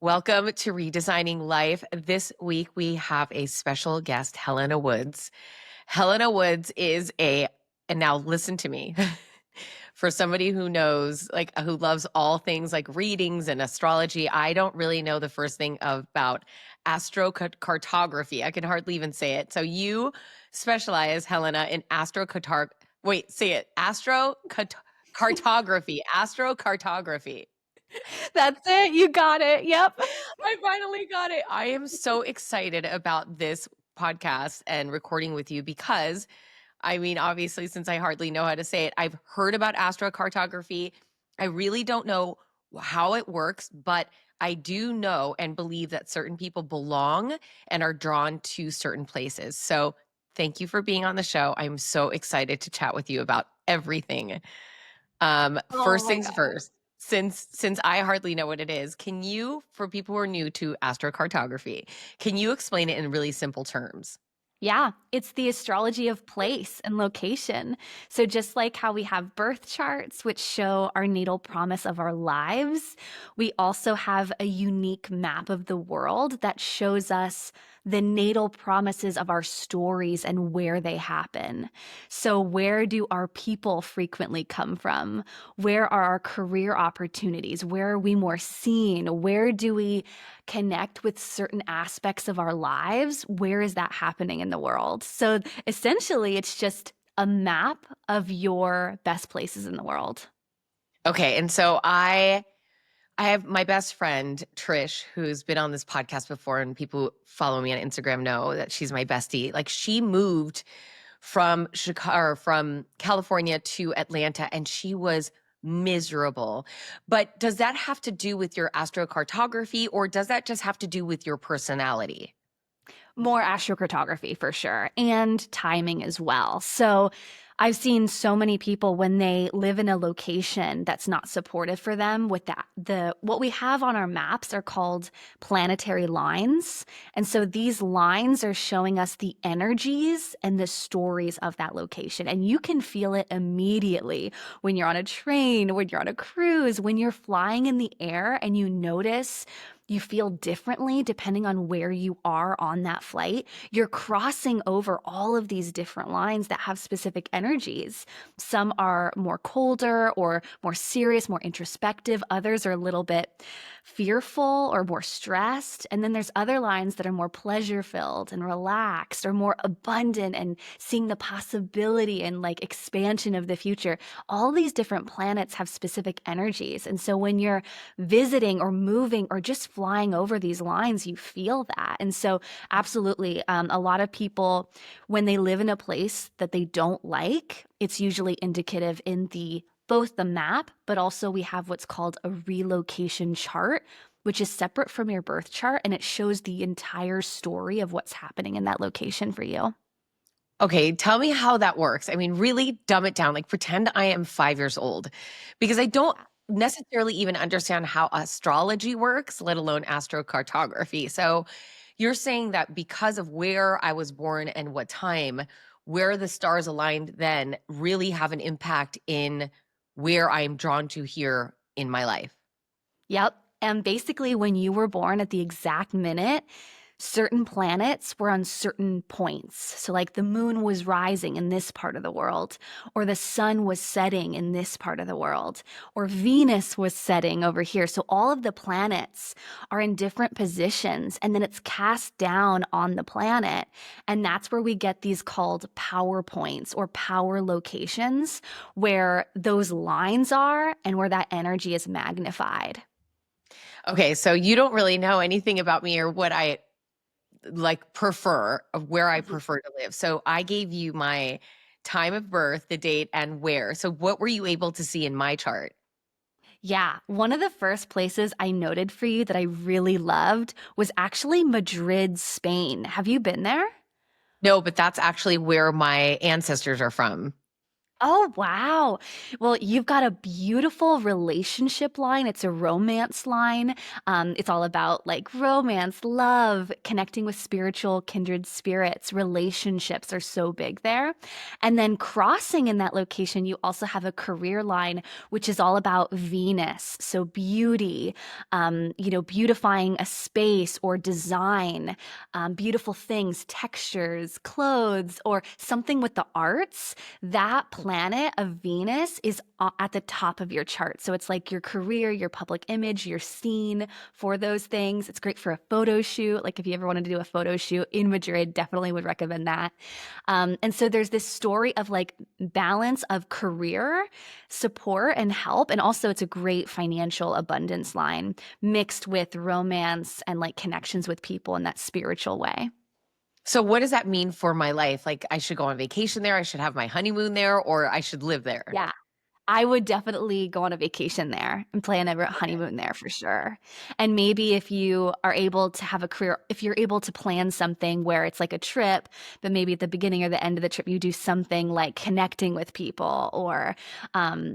Welcome to Redesigning Life. This week we have a special guest, Helena Woods. Helena Woods is and now listen to me, for somebody who knows, who loves all things like readings and astrology, I don't really know the first thing about astrocartography. I can hardly even say it. So you specialize, Helena, in wait, say it, astrocartography. That's it. You got it. Yep. I finally got it. I am so excited about this podcast and recording with you because, obviously, since I hardly know how to say it, I've heard about astrocartography. I really don't know how it works, but I do know and believe that certain people belong and are drawn to certain places. So thank you for being on the show. I'm so excited to chat with you about everything. Oh First my things God. first, since I hardly know what it is, can you, for people who are new to astrocartography, can you explain it in really simple terms? Yeah, it's the astrology of place and location. So, just like how we have birth charts, which show our natal promise of our lives, we also have a unique map of the world that shows us the natal promises of our stories and where they happen. So, where do our people frequently come from? Where are our career opportunities? Where are we more seen? Where do we connect with certain aspects of our lives? Where is that happening in the world? So essentially, it's just a map of your best places in the world. Okay, and so I have my best friend Trish, who's been on this podcast before, and people who follow me on Instagram know that she's my bestie. Like, she moved from Chicago, from California to Atlanta, and she was miserable. But does that have to do with your astrocartography, or does that just have to do with your personality? More astrocartography for sure, and timing as well. So I've seen so many people when they live in a location that's not supportive for them with that. The what we have on our maps are called planetary lines. And so these lines are showing us the energies and the stories of that location. And you can feel it immediately when you're on a train, when you're on a cruise, when you're flying in the air and you notice you feel differently depending on where you are on that flight. You're crossing over all of these different lines that have specific energies. Some are more colder or more serious, more introspective. Others are a little bit fearful or more stressed. And then there's other lines that are more pleasure filled and relaxed or more abundant and seeing the possibility and like expansion of the future. All these different planets have specific energies. And so when you're visiting or moving or just flying over these lines, you feel that. And so, absolutely, a lot of people, when they live in a place that they don't like, it's usually indicative in the both the map, but also we have what's called a relocation chart, which is separate from your birth chart, and it shows the entire story of what's happening in that location for you. Okay, tell me how that works. Really dumb it down. Like, pretend I am 5 years old because I don't necessarily even understand how astrology works, let alone astrocartography. So, you're saying that because of where I was born and what time, where the stars aligned then really have an impact in where I am drawn to here in my life. Yep. And basically, when you were born at the exact minute, certain planets were on certain points. So, like the moon was rising in this part of the world, or the sun was setting in this part of the world, or Venus was setting over here. So, all of the planets are in different positions, and then it's cast down on the planet. And that's where we get these called power points or power locations, where those lines are and where that energy is magnified. Okay, so you don't really know anything about me or what I prefer, of where I prefer to live. So I gave you my time of birth, the date, and where. So what were you able to see in my chart? Yeah, one of the first places I noted for you that I really loved was actually Madrid, Spain. Have you been there? No, but that's actually where my ancestors are from. Oh, wow. Well, you've got a beautiful relationship line. It's a romance line. It's all about like romance, love, connecting with spiritual kindred spirits. Relationships are so big there. And then crossing in that location, you also have a career line, which is all about Venus. So beauty, beautifying a space or design, beautiful things, textures, clothes, or something with the arts. That planet of Venus is at the top of your chart. So it's like your career, your public image, your scene for those things. It's great for a photo shoot. Like if you ever wanted to do a photo shoot in Madrid, definitely would recommend that. And so there's this story of like balance of career support and help. And also, it's a great financial abundance line mixed with romance and like connections with people in that spiritual way. So what does that mean for my life? Like I should go on vacation there, I should have my honeymoon there, or I should live there? Yeah. I would definitely go on a vacation there and plan a honeymoon there for sure. And maybe if you are able to have a career, if you're able to plan something where it's like a trip, but maybe at the beginning or the end of the trip, you do something like connecting with people or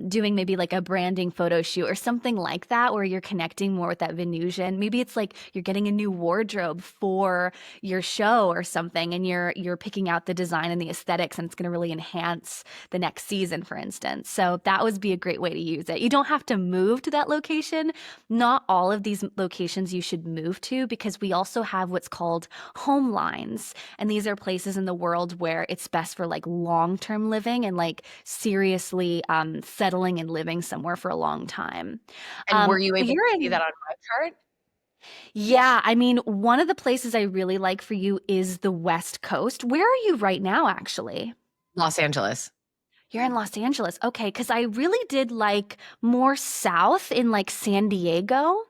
doing maybe like a branding photo shoot or something like that, where you're connecting more with that Venusian. Maybe it's like you're getting a new wardrobe for your show or something, and you're picking out the design and the aesthetics, and it's going to really enhance the next season, for instance. So that would be a great way to use it. You don't have to move to that location. Not all of these locations you should move to, because we also have what's called home lines. And these are places in the world where it's best for like long-term living and like seriously settling and living somewhere for a long time. And were you able to You're see that in, on my chart? yeah, I mean, one of the places I really like for you is the West Coast. Where are you right now, actually? Los Angeles. You're in Los Angeles. Okay, because I really did like more south in like San Diego.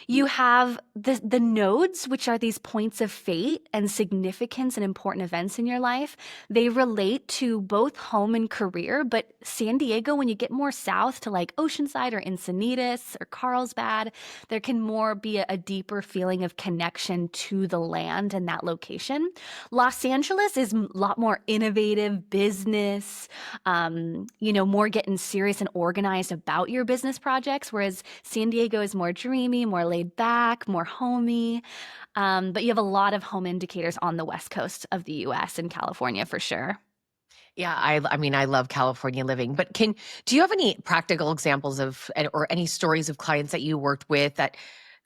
You have the nodes, which are these points of fate and significance and important events in your life. They relate to both home and career, but San Diego, when you get more south to like Oceanside or Encinitas or Carlsbad, there can more be a deeper feeling of connection to the land and that location. Los Angeles is a lot more innovative business, more getting serious and organized about your business projects, whereas San Diego is more dreamy, more laid back, more homey. But you have a lot of home indicators on the West Coast of the US and California for sure. Yeah, I mean, I love California living, but do you have any practical examples of or any stories of clients that you worked with that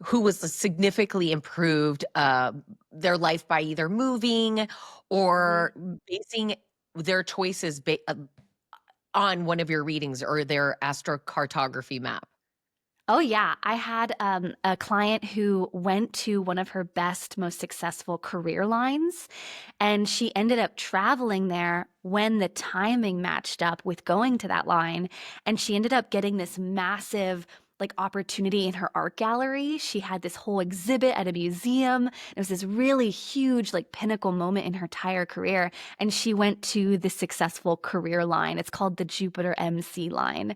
who was significantly improved their life by either moving Mhm. or basing their choices on one of your readings or their astrocartography map? Oh, yeah. I had a client who went to one of her best, most successful career lines, and she ended up traveling there when the timing matched up with going to that line. And she ended up getting this massive like opportunity in her art gallery. She had this whole exhibit at a museum. It was this really huge like pinnacle moment in her entire career. And she went to the successful career line. It's called the Jupiter MC line.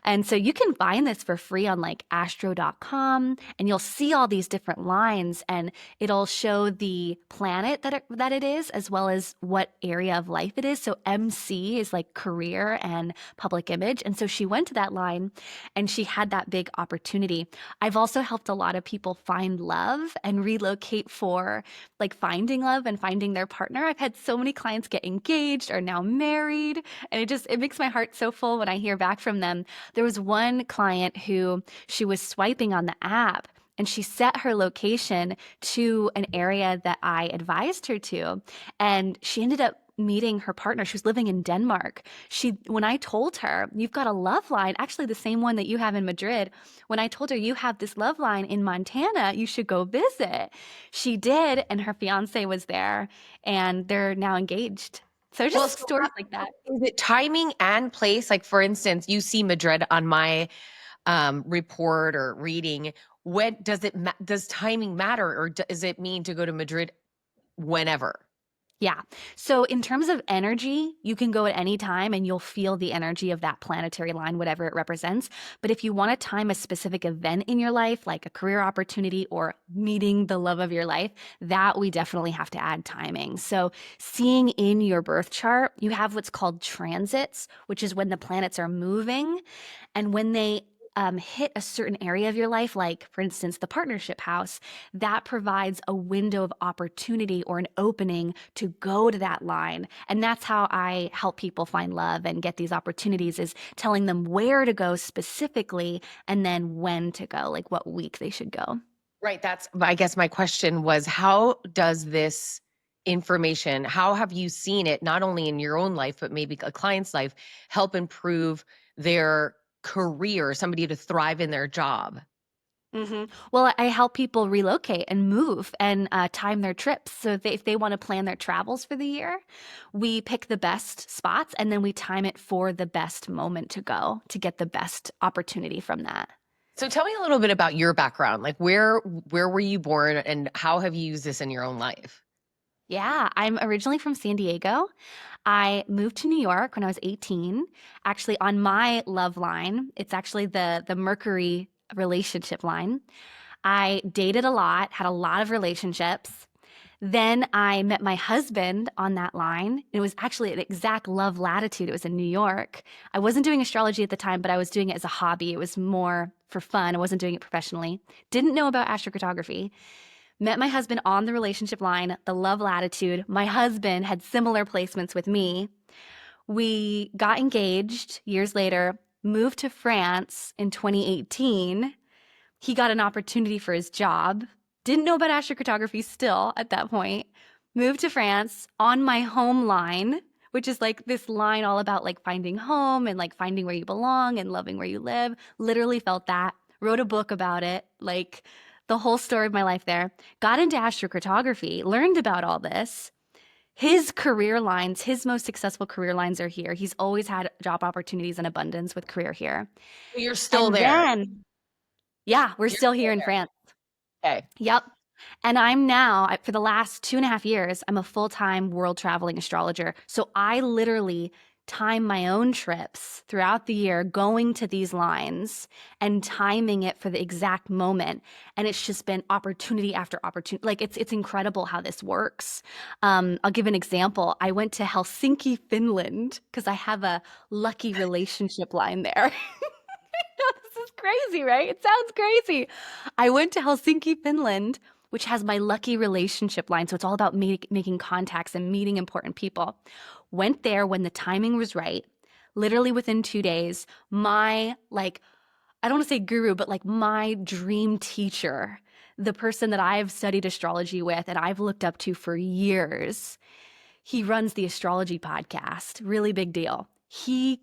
And so you can find this for free on like astro.com, and you'll see all these different lines, and it'll show the planet that it is, as well as what area of life it is. So MC is like career and public image. And so she went to that line and she had that big opportunity. I've also helped a lot of people find love and relocate for like finding love and finding their partner. I've had so many clients get engaged or now married, and it makes my heart so full when I hear back from them. There was one client who she was swiping on the app, and she set her location to an area that I advised her to. And she ended up meeting her partner. She was living in Denmark. When I told her, you've got a love line, actually the same one that you have in Madrid, when I told her you have this love line in Montana, you should go visit. She did, and her fiance was there, and they're now engaged. So Well, just stories like that. is it timing and place? Like, for instance, you see Madrid on my report or reading. When does does timing matter, or does it mean to go to Madrid whenever? Yeah. So in terms of energy, you can go at any time and you'll feel the energy of that planetary line, whatever it represents. But if you want to time a specific event in your life, like a career opportunity or meeting the love of your life, that we definitely have to add timing. So seeing in your birth chart, you have what's called transits, which is when the planets are moving. And when they hit a certain area of your life, like for instance, the partnership house, that provides a window of opportunity or an opening to go to that line. And that's how I help people find love and get these opportunities, is telling them where to go specifically and then when to go, like what week they should go. Right. I guess my question was, how does this information, how have you seen it, not only in your own life, but maybe a client's life, help improve their career, somebody to thrive in their job? Well, I help people relocate and move and time their trips. So if they want to plan their travels for the year, we pick the best spots and then we time it for the best moment to go to get the best opportunity from that. So tell me a little bit about your background. Like where were you born and how have you used this in your own life? Yeah, I'm originally from San Diego. I moved to New York when I was 18. Actually, on my love line, it's actually the Mercury relationship line. I dated a lot, had a lot of relationships. Then I met my husband on that line. It was actually an exact love latitude. It was in New York. I wasn't doing astrology at the time, but I was doing it as a hobby. It was more for fun. I wasn't doing it professionally. Didn't know about astrocartography. Met my husband on the relationship line, the love latitude. My husband had similar placements with me. We got engaged years later, moved to France in 2018. He got an opportunity for his job. Didn't know about astrocartography still at that point. Moved to France on my home line, which is like this line all about like finding home and like finding where you belong and loving where you live. Literally felt that. Wrote a book about it, like the whole story of my life there. Got into astrocartography, learned about all this. His career lines, his most successful career lines are here. He's always had job opportunities in abundance with career here. You're still And there. then, yeah, we're You're still here still in there. France. Okay. Yep. And I'm now, for the last 2.5 years, I'm a full-time world traveling astrologer. So I literally time my own trips throughout the year, going to these lines and timing it for the exact moment. And it's just been opportunity after opportunity. Like it's incredible how this works. I'll give an example. I went to Helsinki, Finland, because I have a lucky relationship line there. This is crazy, right? It sounds crazy. I went to Helsinki, Finland, which has my lucky relationship line. So it's all about making contacts and meeting important people. Went there when the timing was right. Literally within 2 days, my, like, I don't want to say guru, but like my dream teacher, the person that I've studied astrology with and I've looked up to for years, he runs the astrology podcast. Really big deal. He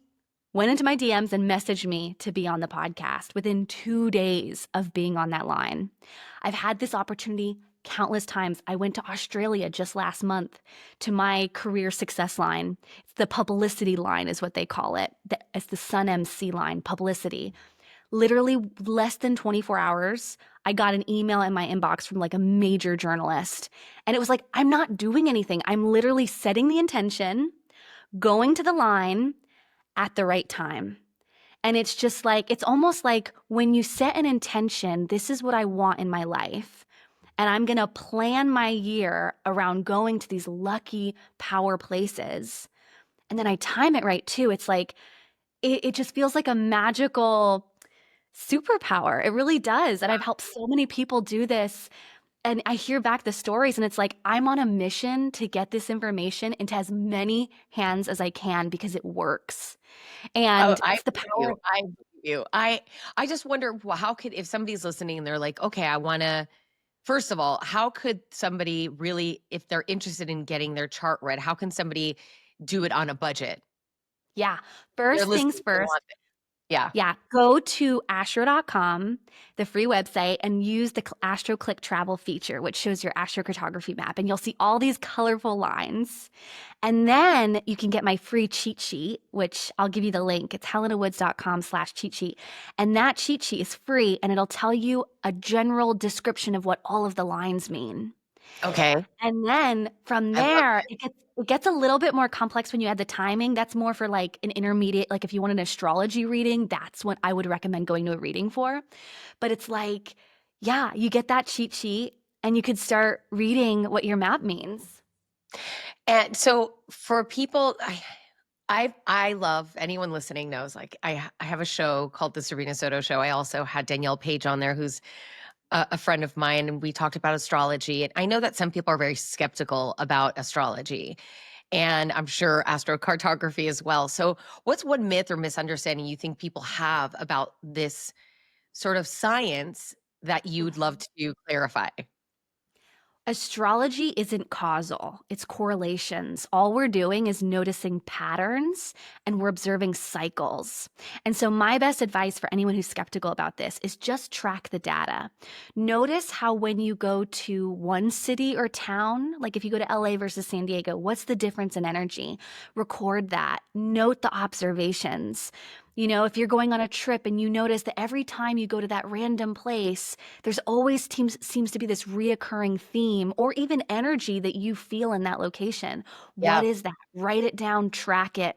went into my DMs and messaged me to be on the podcast within 2 days of being on that line. I've had this opportunity countless times. I went to Australia just last month to my career success line. It's the publicity line, is what they call it. It's the Sun MC line, publicity. Literally less than 24 hours, I got an email in my inbox from like a major journalist. And it was like, I'm not doing anything. I'm literally setting the intention, going to the line at the right time. And it's just like, it's almost like when you set an intention, this is what I want in my life. And I'm going to plan my year around going to these lucky power places. And then I time it right too. It's like, it just feels like a magical superpower. It really does. And I've helped so many people do this. And I hear back the stories, and it's like, I'm on a mission to get this information into as many hands as I can because it works. Oh, And I it's the believe power. you. I believe you. I just wonder, well, how could, if somebody's listening and they're like, okay, I want to, first of all, how could somebody really, if they're interested in getting their chart read, how can somebody do it on a budget? Yeah. They're First things listening, they first. want it. Yeah. Yeah, go to astro.com, the free website, and use the Astro Click travel feature, which shows your astrocartography map. And you'll see all these colorful lines. And then you can get my free cheat sheet, which I'll give you the link. It's helenawoods.com/cheat sheet. And that cheat sheet is free, and it'll tell you a general description of what all of the lines mean. Okay. And then from I love there, it. it gets a little bit more complex when you add the timing. That's more for like an intermediate, like if you want an astrology reading, that's what I would recommend going to a reading for. But it's like, yeah, you get that cheat sheet and you could start reading what your map means. And so for people, I love anyone listening knows like I have a show called the Sabrina Soto Show. I also had Danielle Page on there, who's a friend of mine, and we talked about astrology. And I know that some people are very skeptical about astrology, and I'm sure astrocartography as well. So, what's one myth or misunderstanding you think people have about this sort of science that you'd love to clarify? Astrology isn't causal, it's correlations. All we're doing is noticing patterns and we're observing cycles. And so, my best advice for anyone who's skeptical about this is just track the data. Notice how, when you go to one city or town, like if you go to LA versus San Diego, what's the difference in energy? Record that, note the observations. You know, if you're going on a trip and you notice that every time you go to that random place, there's always seems to be this reoccurring theme or even energy that you feel in that location. What Yeah. is that? Write it down, track it.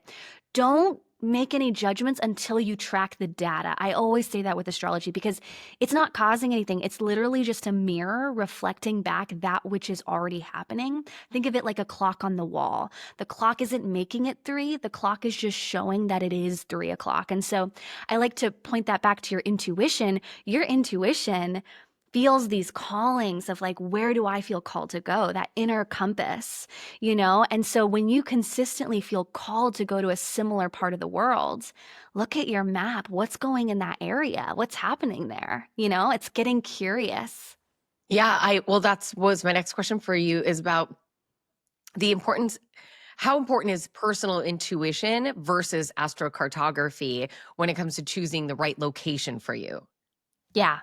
Don't make any judgments until you track the data. I always say that with astrology because it's not causing anything. It's literally just a mirror reflecting back that which is already happening. Think of it like a clock on the wall. The clock isn't making it 3, the clock is just showing that it is 3 o'clock. And so I like to point that back to your intuition. Your intuition feels these callings of like, where do I feel called to go? That inner compass, you know? And so when you consistently feel called to go to a similar part of the world, look at your map. What's going in that area? What's happening there? You know, it's getting curious. Yeah, I well, that's was my next question for you is about the importance. How important is personal intuition versus astrocartography when it comes to choosing the right location for you? Yeah.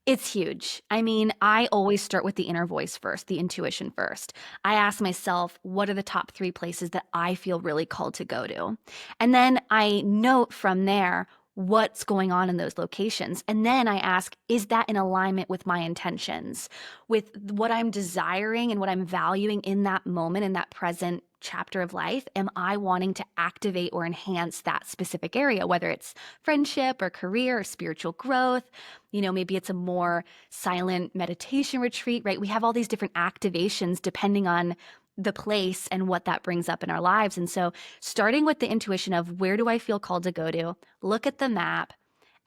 It's huge. I mean, I always start with the inner voice first, the intuition first. I ask myself, what are the top 3 places that I feel really called to go to? And then I note from there what's going on in those locations. And then I ask, is that in alignment with my intentions, with what I'm desiring and what I'm valuing in that moment, in that present chapter of life? Am I wanting to activate or enhance that specific area, whether it's friendship or career or spiritual growth? You know, maybe it's a more silent meditation retreat, right? We have all these different activations depending on the place and what that brings up in our lives. And so, starting with the intuition of where do I feel called to go to, look at the map,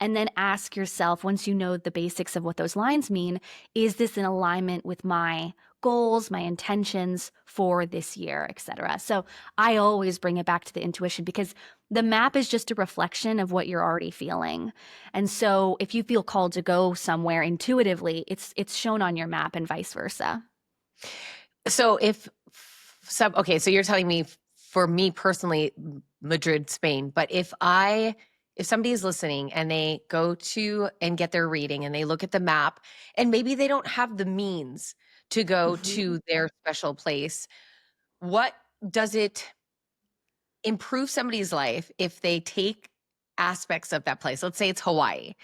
and then ask yourself, once you know the basics of what those lines mean, is this in alignment with my goals, my intentions for this year, etc. So I always bring it back to the intuition because the map is just a reflection of what you're already feeling. And so if you feel called to go somewhere intuitively, it's shown on your map and vice versa. So if some okay, so you're telling me for me personally, Madrid, Spain, but if somebody is listening and they go to and get their reading and they look at the map and maybe they don't have the means to go Mhm. to their special place, what does it improve somebody's life if they take aspects of that place? Let's say it's Hawaii.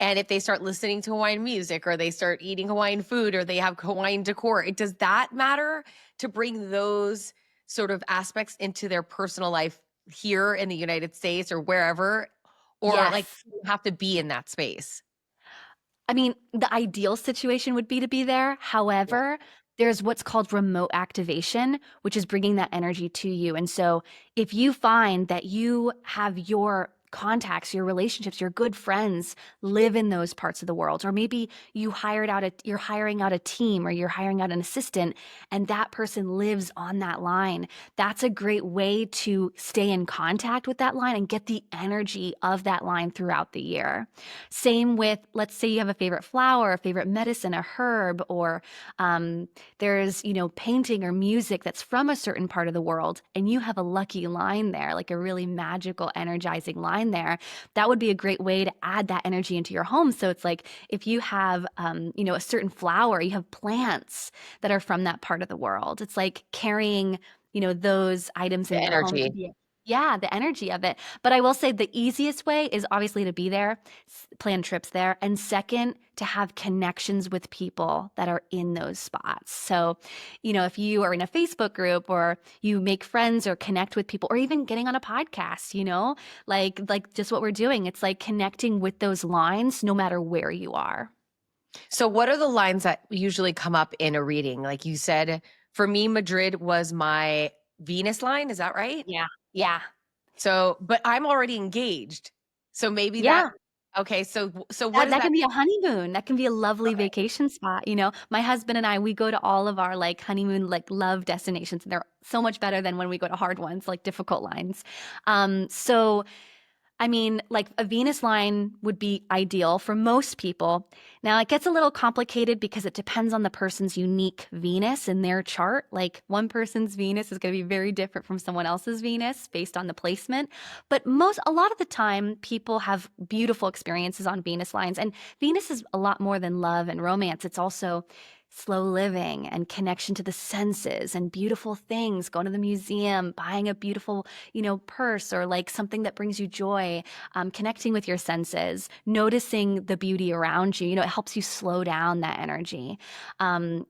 And if they start listening to Hawaiian music or they start eating Hawaiian food or they have Hawaiian decor, does that matter to bring those sort of aspects into their personal life here in the United States or wherever? Or like Yes. you have to be in that space? I mean, the ideal situation would be to be there. Yeah. However, there's what's called remote activation, which is bringing that energy to you. And so, if you find that you have your contacts, your relationships, your good friends live in those parts of the world, or maybe you're hiring out a team or you're hiring out an assistant and that person lives on that line, that's a great way to stay in contact with that line and get the energy of that line throughout the year. Same with, let's say you have a favorite flower, a favorite medicine, a herb, or there's, you know, painting or music that's from a certain part of the world, and you have a lucky line there, like a really magical, energizing line there. That would be a great way to add that energy into your home. So it's like if you have, you know, a certain flower, you have plants that are from that part of the world. It's like carrying, you know, those items The into your home to energy. be Yeah, the energy of it. But I will say the easiest way is obviously to be there, plan trips there, and second, to have connections with people that are in those spots. So, if you are in a Facebook group or you make friends or connect with people or even getting on a podcast, like just what we're doing, it's like connecting with those lines no matter where you are. So, what are the lines that usually come up in a reading? Like you said, for me, Madrid was my Venus line. Is that right? Yeah. Yeah. So, but I'm already engaged. So maybe that, Yeah. okay. So what That does that that can be a honeymoon. That can be a lovely Okay. vacation spot. My husband and I, we go to all of our like honeymoon, like love destinations. And they're so much better than when we go to hard ones, like difficult lines. So I mean, like a Venus line would be ideal for most people. Now, it gets a little complicated because it depends on the person's unique Venus in their chart. Like one person's Venus is going to be very different from someone else's Venus based on the placement. But a lot of the time, people have beautiful experiences on Venus lines. And Venus is a lot more than love and romance. It's also slow living and connection to the senses and beautiful things, going to the museum, buying a beautiful purse or like something that brings you joy, connecting with your senses, noticing the beauty around you. It helps you slow down that energy.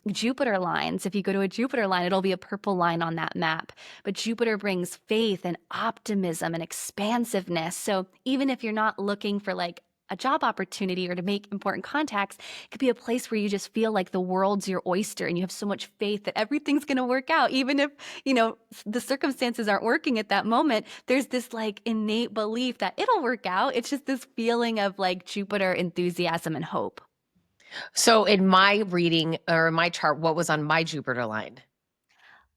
Jupiter lines, if you go to a Jupiter line, it'll be a purple line on that map. But Jupiter brings faith and optimism and expansiveness. So even if you're not looking for like a job opportunity or to make important contacts, it could be a place where you just feel like the world's your oyster and you have so much faith that everything's going to work out, even if the circumstances aren't working at that moment. There's this like innate belief that it'll work out. It's just this feeling of like Jupiter enthusiasm and hope. So in my reading or my chart, what was on my Jupiter line?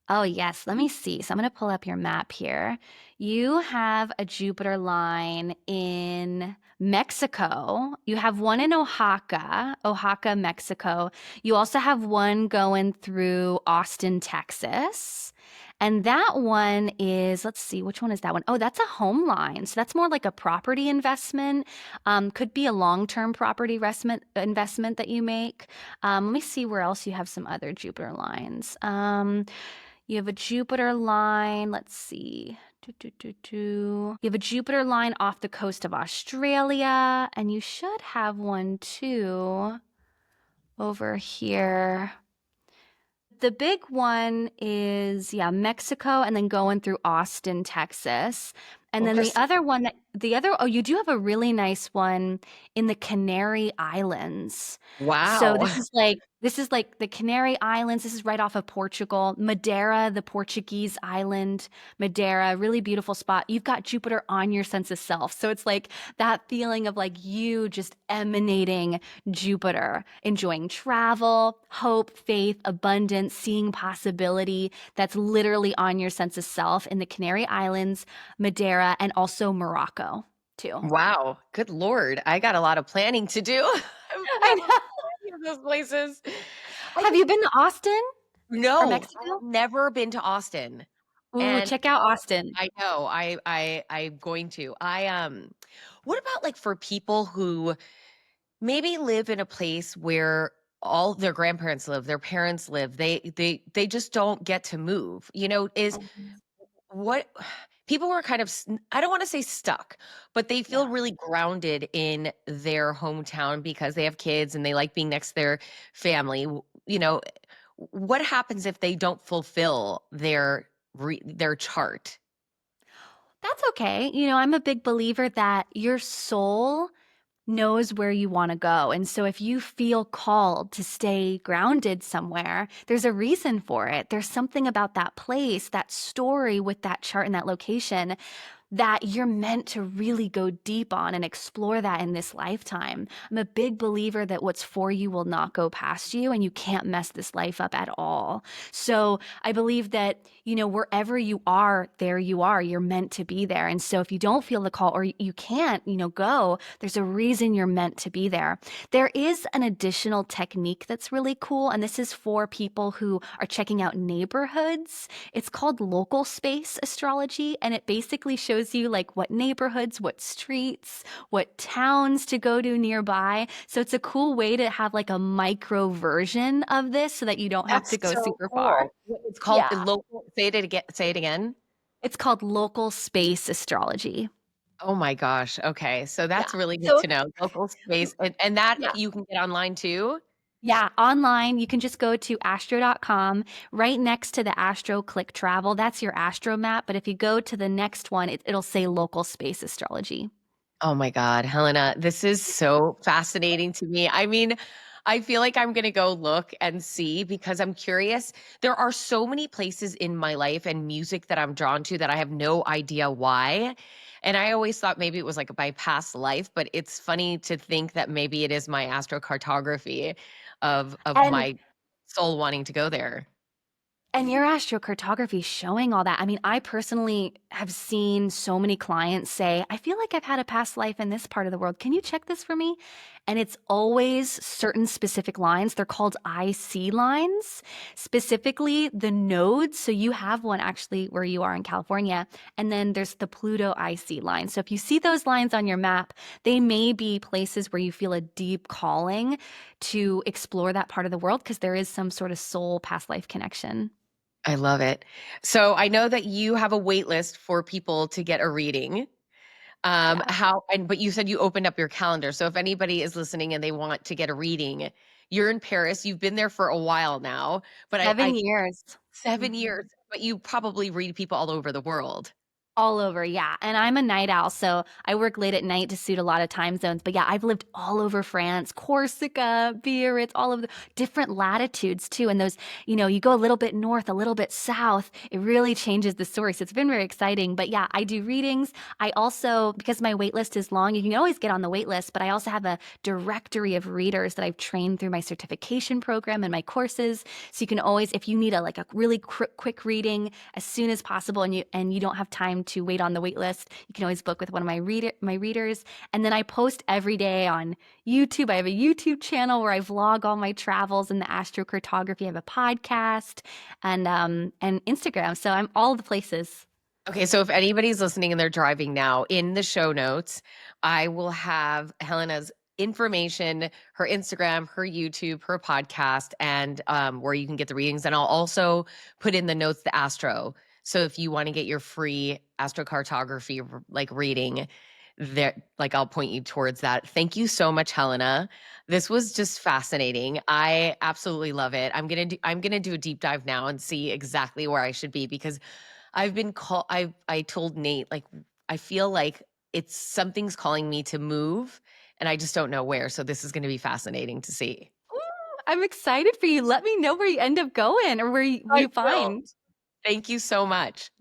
Oh, yes. Let me see. So I'm going to pull up your map here. You have a Jupiter line in Mexico. You have one in Oaxaca, Mexico. You also have one going through Austin, Texas. And that one is, let's see, which one is that one? Oh, that's a home line. So that's more like a property investment. Could be a long-term property investment that you make. Let me see where else you have some other Jupiter lines. You have a Jupiter line. Let's see. You have a Jupiter line off the coast of Australia, and you should have one too over here. The big one is, yeah, Mexico and then going through Austin, Texas. And then Okay. oh, you do have a really nice one in the Canary Islands. So Wow. this is like the Canary Islands. This is right off of Portugal. Madeira, the Portuguese island, Madeira, really beautiful spot. You've got Jupiter on your sense of self. So it's like that feeling of like you just emanating Jupiter, enjoying travel, hope, faith, abundance, seeing possibility. That's literally on your sense of self in the Canary Islands, Madeira, and also Morocco, too. Wow. Good Lord. I got a lot of planning to do. I've I never been know. to any of those places. I Have just you been to Austin or No, Mexico? I've never been to Austin. Ooh, And check out Austin. I know I'm going to. What about like for people who maybe live in a place where all their grandparents live, their parents live, they just don't get to move. Is Mhm. what people were kind of I don't want to say stuck, but they feel Yeah. really grounded in their hometown because they have kids and they like being next to their family. What happens if they don't fulfill their chart? That's okay. I'm a big believer that your soul knows where you want to go. And so if you feel called to stay grounded somewhere, there's a reason for it. There's something about that place, that story with that chart and that location that you're meant to really go deep on and explore that in this lifetime. I'm a big believer that what's for you will not go past you and you can't mess this life up at all. So I believe that, wherever you are, there you are. You're meant to be there. And so if you don't feel the call or you can't, go, there's a reason you're meant to be there. There is an additional technique that's really cool. And this is for people who are checking out neighborhoods. It's called local space astrology. And it basically shows you like what neighborhoods, what streets, what towns to go to nearby. So it's a cool way to have like a micro version of this so that you don't have to That's go so super far. cool. It's called Yeah. a local say it again. It's called local space astrology. Oh my gosh. Okay. So Yeah. that's really good So to know. Local space and that yeah. you can get online too? Yeah, online, you can just go to astro.com. Right next to the Astro click travel, that's your astro map. But if you go to the next one, it'll say local space astrology. Oh my God, Helena, this is so fascinating to me. I mean, I feel like I'm gonna go look and see because I'm curious. There are so many places in my life and music that I'm drawn to that I have no idea why. And I always thought maybe it was like my past life, but it's funny to think that maybe it is my astrocartography of And my soul wanting to go there. And your astrocartography showing all that. I mean, I personally have seen so many clients say, I feel like I've had a past life in this part of the world. Can you check this for me? And it's always certain specific lines. They're called IC lines, specifically the nodes. So you have one actually where you are in California. And then there's the Pluto IC line. So if you see those lines on your map, they may be places where you feel a deep calling to explore that part of the world because there is some sort of soul past life connection. I love it. So I know that you have a wait list for people to get a reading. Yeah. But you said you opened up your calendar. So if anybody is listening and they want to get a reading, you're in Paris. You've been there for a while now, but I 7 years. 7 years, Mhm. but you probably read people all over the world. All over, yeah. And I'm a night owl, so I work late at night to suit a lot of time zones. But yeah, I've lived all over France, Corsica, Biarritz, all of the different latitudes too. And those, you go a little bit north, a little bit south, it really changes the story. So it's been very exciting. But yeah, I do readings. I also, because my wait list is long, you can always get on the wait list, but I also have a directory of readers that I've trained through my certification program and my courses. So you can always, if you need a really quick reading as soon as possible and you don't have time to wait on the wait list, you can always book with one of my readers. And then I post every day on YouTube. I have a YouTube channel where I vlog all my travels and the astrocartography. I have a podcast and Instagram. So I'm all the places. Okay, so if anybody's listening and they're driving now, in the show notes, I will have Helena's information, her Instagram, her YouTube, her podcast, and where you can get the readings. And I'll also put in the notes the astro. So if you want to get your free astrocartography like reading, there, like I'll point you towards that. Thank you so much, Helena. This was just fascinating. I absolutely love it. I'm gonna do a deep dive now and see exactly where I should be because I've been call I told Nate, like, I feel like it's something's calling me to move, and I just don't know where, so this is gonna be fascinating to see. I'm excited for you. Let me know where you end up going or where you I will. find. Thank you so much.